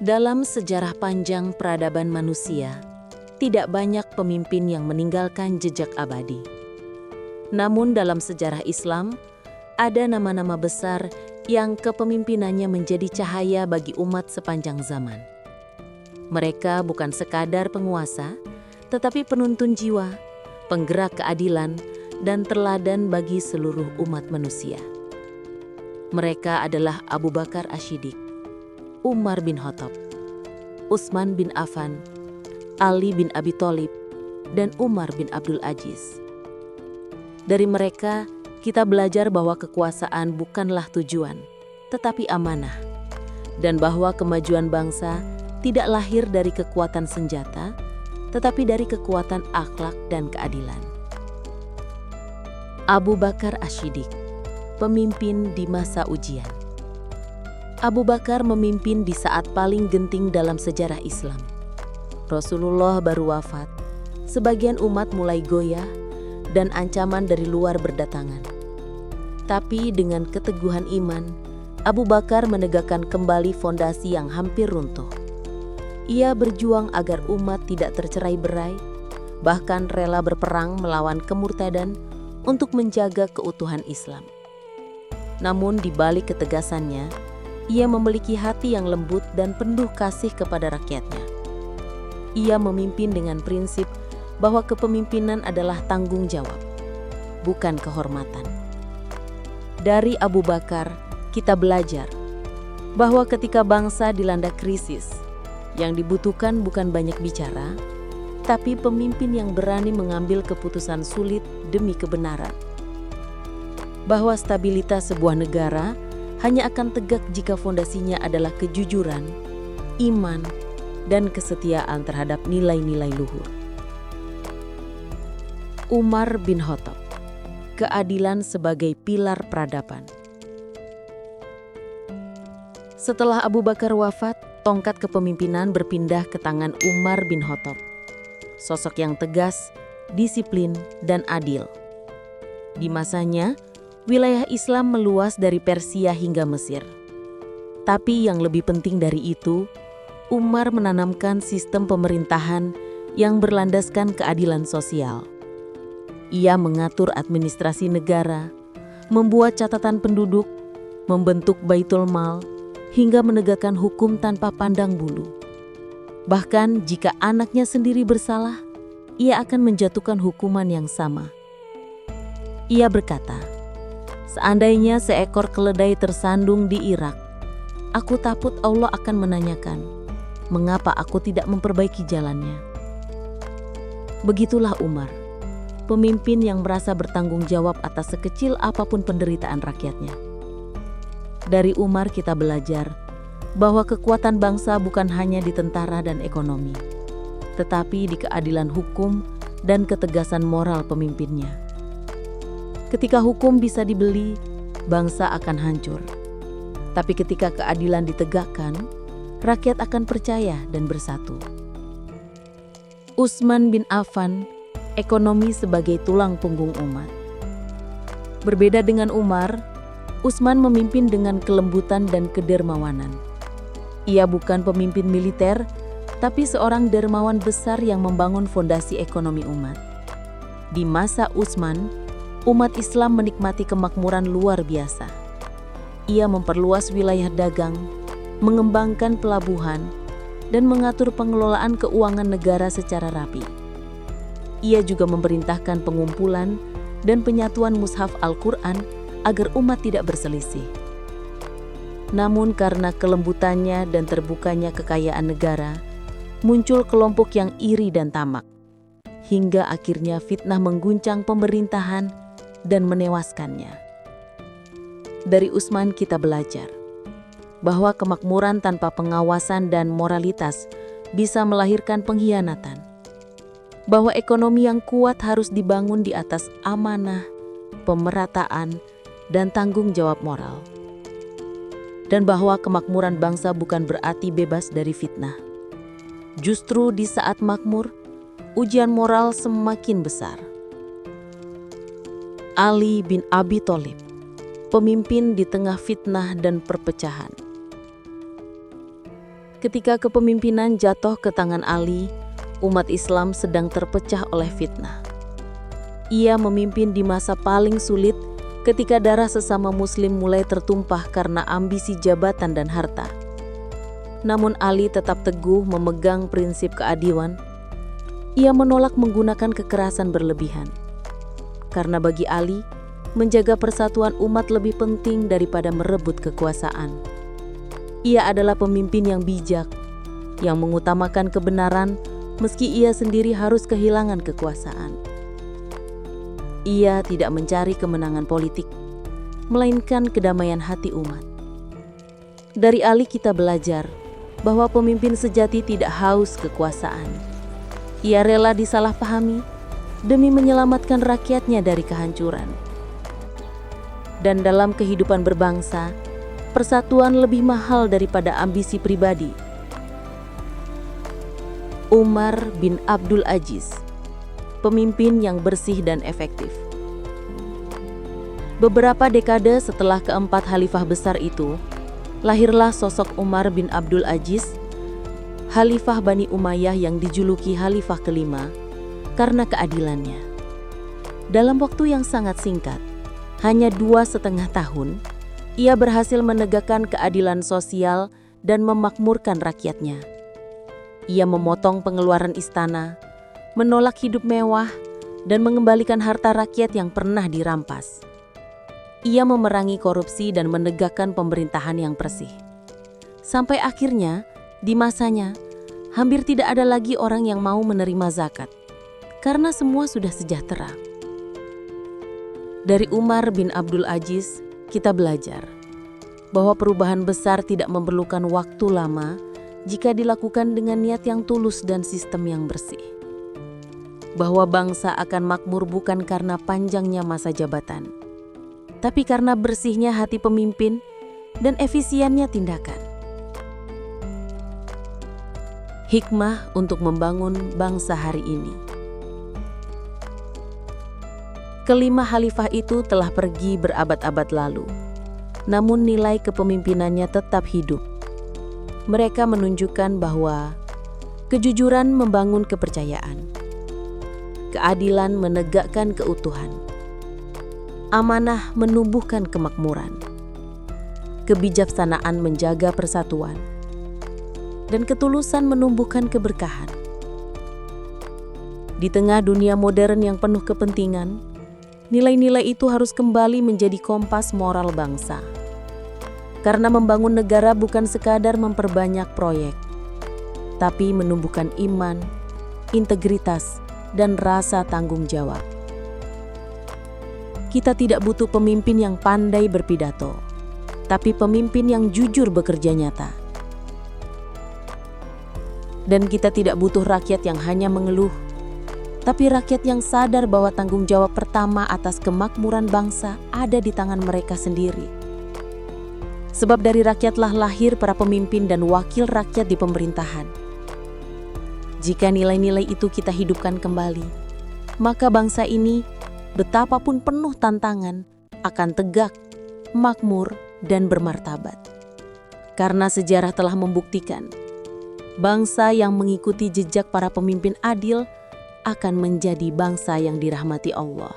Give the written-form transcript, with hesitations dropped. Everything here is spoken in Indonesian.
Dalam sejarah panjang peradaban manusia, tidak banyak pemimpin yang meninggalkan jejak abadi. Namun dalam sejarah Islam, ada nama-nama besar yang kepemimpinannya menjadi cahaya bagi umat sepanjang zaman. Mereka bukan sekadar penguasa, tetapi penuntun jiwa, penggerak keadilan, dan teladan bagi seluruh umat manusia. Mereka adalah Abu Bakar Ash-Shiddiq, Umar bin Khattab, Utsman bin Affan, Ali bin Abi Thalib, dan Umar bin Abdul Aziz. Dari mereka, kita belajar bahwa kekuasaan bukanlah tujuan, tetapi amanah, dan bahwa kemajuan bangsa tidak lahir dari kekuatan senjata, tetapi dari kekuatan akhlak dan keadilan. Abu Bakar Ash-Shiddiq, pemimpin di masa ujian. Abu Bakar memimpin di saat paling genting dalam sejarah Islam. Rasulullah baru wafat, sebagian umat mulai goyah, dan ancaman dari luar berdatangan. Tapi dengan keteguhan iman, Abu Bakar menegakkan kembali fondasi yang hampir runtuh. Ia berjuang agar umat tidak tercerai-berai, bahkan rela berperang melawan kemurtadan untuk menjaga keutuhan Islam. Namun di balik ketegasannya, ia memiliki hati yang lembut dan penuh kasih kepada rakyatnya. Ia memimpin dengan prinsip bahwa kepemimpinan adalah tanggung jawab, bukan kehormatan. Dari Abu Bakar, kita belajar bahwa ketika bangsa dilanda krisis, yang dibutuhkan bukan banyak bicara, tapi pemimpin yang berani mengambil keputusan sulit demi kebenaran. Bahwa stabilitas sebuah negara hanya akan tegak jika fondasinya adalah kejujuran, iman, dan kesetiaan terhadap nilai-nilai luhur. Umar bin Khattab, keadilan sebagai pilar peradaban. Setelah Abu Bakar wafat, tongkat kepemimpinan berpindah ke tangan Umar bin Khattab, sosok yang tegas, disiplin, dan adil. Di masanya, wilayah Islam meluas dari Persia hingga Mesir. Tapi yang lebih penting dari itu, Umar menanamkan sistem pemerintahan yang berlandaskan keadilan sosial. Ia mengatur administrasi negara, membuat catatan penduduk, membentuk Baitul Mal, hingga menegakkan hukum tanpa pandang bulu. Bahkan jika anaknya sendiri bersalah, ia akan menjatuhkan hukuman yang sama. Ia berkata, "Seandainya seekor keledai tersandung di Irak, aku takut Allah akan menanyakan, mengapa aku tidak memperbaiki jalannya." Begitulah Umar, pemimpin yang merasa bertanggung jawab atas sekecil apapun penderitaan rakyatnya. Dari Umar kita belajar bahwa kekuatan bangsa bukan hanya di tentara dan ekonomi, tetapi di keadilan hukum dan ketegasan moral pemimpinnya. Ketika hukum bisa dibeli, bangsa akan hancur. Tapi ketika keadilan ditegakkan, rakyat akan percaya dan bersatu. Utsman bin Affan, ekonomi sebagai tulang punggung umat. Berbeda dengan Umar, Utsman memimpin dengan kelembutan dan kedermawanan. Ia bukan pemimpin militer, tapi seorang dermawan besar yang membangun fondasi ekonomi umat. Di masa Utsman, umat Islam menikmati kemakmuran luar biasa. Ia memperluas wilayah dagang, mengembangkan pelabuhan, dan mengatur pengelolaan keuangan negara secara rapi. Ia juga memerintahkan pengumpulan dan penyatuan mushaf Al-Quran agar umat tidak berselisih. Namun karena kelembutannya dan terbukanya kekayaan negara, muncul kelompok yang iri dan tamak, hingga akhirnya fitnah mengguncang pemerintahan dan menewaskannya. Dari Utsman kita belajar bahwa kemakmuran tanpa pengawasan dan moralitas bisa melahirkan pengkhianatan. Bahwa ekonomi yang kuat harus dibangun di atas amanah, pemerataan, dan tanggung jawab moral. Dan bahwa kemakmuran bangsa bukan berarti bebas dari fitnah. Justru di saat makmur, ujian moral semakin besar. Ali bin Abi Thalib, pemimpin di tengah fitnah dan perpecahan. Ketika kepemimpinan jatuh ke tangan Ali, umat Islam sedang terpecah oleh fitnah. Ia memimpin di masa paling sulit ketika darah sesama muslim mulai tertumpah karena ambisi jabatan dan harta. Namun Ali tetap teguh memegang prinsip keadilan. Ia menolak menggunakan kekerasan berlebihan. Karena bagi Ali, menjaga persatuan umat lebih penting daripada merebut kekuasaan. Ia adalah pemimpin yang bijak, yang mengutamakan kebenaran meski ia sendiri harus kehilangan kekuasaan. Ia tidak mencari kemenangan politik, melainkan kedamaian hati umat. Dari Ali kita belajar bahwa pemimpin sejati tidak haus kekuasaan. Ia rela disalahpahami demi menyelamatkan rakyatnya dari kehancuran. Dan dalam kehidupan berbangsa, persatuan lebih mahal daripada ambisi pribadi. Umar bin Abdul Aziz, pemimpin yang bersih dan efektif. Beberapa dekade setelah keempat khalifah besar itu, lahirlah sosok Umar bin Abdul Aziz, Khalifah Bani Umayyah yang dijuluki Khalifah kelima karena keadilannya. Dalam waktu yang sangat singkat, hanya 2,5 tahun, ia berhasil menegakkan keadilan sosial dan memakmurkan rakyatnya. Ia memotong pengeluaran istana, menolak hidup mewah, dan mengembalikan harta rakyat yang pernah dirampas. Ia memerangi korupsi dan menegakkan pemerintahan yang bersih. Sampai akhirnya, di masanya, hampir tidak ada lagi orang yang mau menerima zakat, karena semua sudah sejahtera. Dari Umar bin Abdul Aziz, kita belajar bahwa perubahan besar tidak memerlukan waktu lama jika dilakukan dengan niat yang tulus dan sistem yang bersih. Bahwa bangsa akan makmur bukan karena panjangnya masa jabatan, tapi karena bersihnya hati pemimpin dan efisiennya tindakan. Hikmah untuk membangun bangsa hari ini. Kelima khalifah itu telah pergi berabad-abad lalu, namun nilai kepemimpinannya tetap hidup. Mereka menunjukkan bahwa kejujuran membangun kepercayaan, keadilan menegakkan keutuhan, amanah menumbuhkan kemakmuran, kebijaksanaan menjaga persatuan, dan ketulusan menumbuhkan keberkahan. Di tengah dunia modern yang penuh kepentingan, nilai-nilai itu harus kembali menjadi kompas moral bangsa. Karena membangun negara bukan sekadar memperbanyak proyek, tapi menumbuhkan iman, integritas, dan rasa tanggung jawab. Kita tidak butuh pemimpin yang pandai berpidato, tapi pemimpin yang jujur bekerja nyata. Dan kita tidak butuh rakyat yang hanya mengeluh, tapi rakyat yang sadar bahwa tanggung jawab pertama atas kemakmuran bangsa ada di tangan mereka sendiri. Sebab dari rakyatlah lahir para pemimpin dan wakil rakyat di pemerintahan. Jika nilai-nilai itu kita hidupkan kembali, maka bangsa ini, betapapun penuh tantangan, akan tegak, makmur, dan bermartabat. Karena sejarah telah membuktikan, bangsa yang mengikuti jejak para pemimpin adil akan menjadi bangsa yang dirahmati Allah.